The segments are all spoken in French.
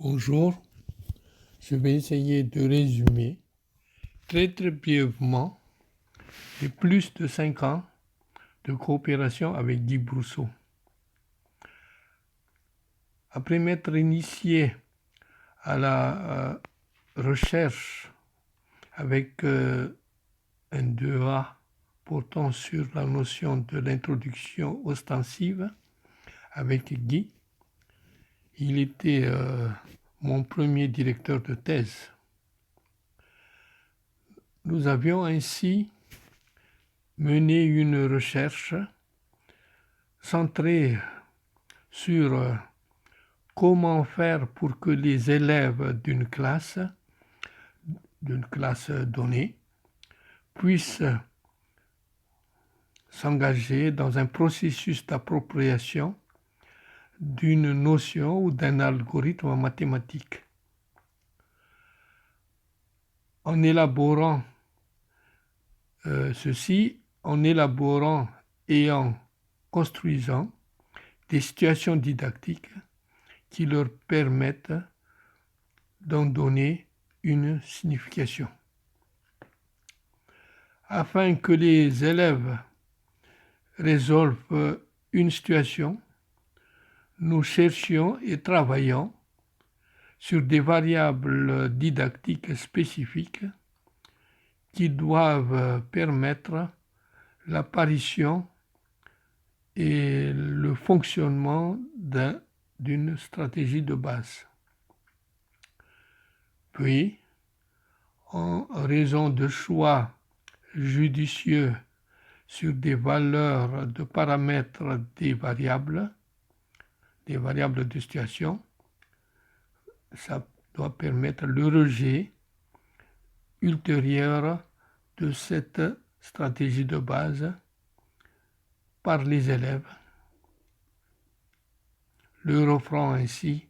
Bonjour, je vais essayer de résumer très brièvement les plus de 5 ans de coopération avec Guy Brousseau. Après m'être initié à la recherche avec un 2A portant sur la notion de l'introduction ostensive avec Guy, il était mon premier directeur de thèse. Nous avions ainsi mené une recherche centrée sur comment faire pour que les élèves d'une classe donnée puissent s'engager dans un processus d'appropriation d'une notion ou d'un algorithme mathématique. En élaborant et en construisant des situations didactiques qui leur permettent d'en donner une signification. Afin que les élèves résolvent une situation, nous cherchions et travaillions sur des variables didactiques spécifiques qui doivent permettre l'apparition et le fonctionnement d'une stratégie de base. Puis, en raison de choix judicieux sur des valeurs de paramètres des variables de situation, ça doit permettre le rejet ultérieur de cette stratégie de base par les élèves, leur offrant ainsi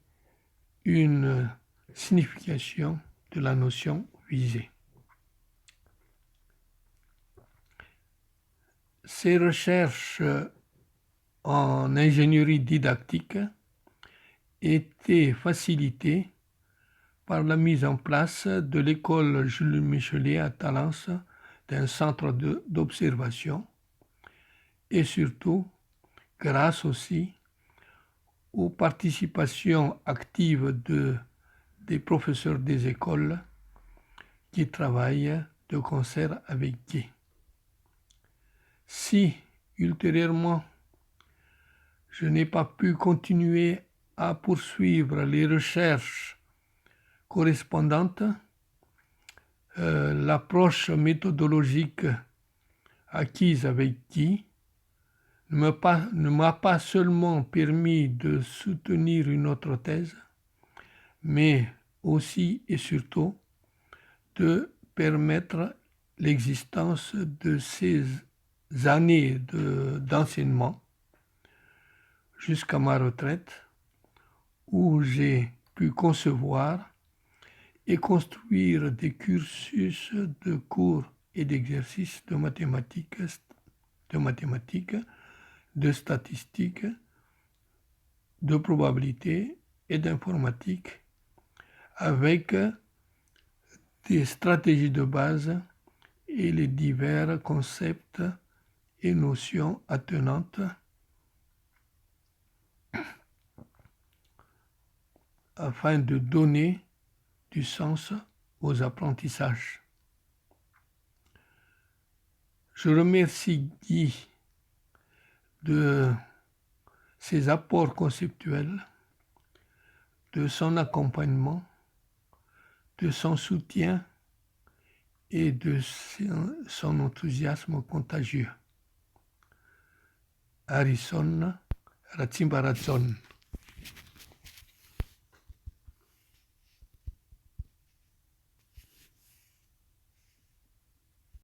une signification de la notion visée. Ces recherches en ingénierie didactique étaient facilitées par la mise en place de l'école Jules Michelet à Talence d'un centre d'observation et surtout grâce aussi aux participations actives des professeurs des écoles qui travaillent de concert avec Guy. Si, ultérieurement, je n'ai pas pu continuer à poursuivre les recherches correspondantes, l'approche méthodologique acquise avec Guy ne m'a pas seulement permis de soutenir une autre thèse, mais aussi et surtout de permettre l'existence de ces années d'enseignement jusqu'à ma retraite, où j'ai pu concevoir et construire des cursus de cours et d'exercices de mathématiques, de statistiques, de probabilité et d'informatique avec des stratégies de base et les divers concepts et notions attenantes afin de donner du sens aux apprentissages. Je remercie Guy de ses apports conceptuels, de son accompagnement, de son soutien et de son enthousiasme contagieux. Harrison Ratsimbaratson.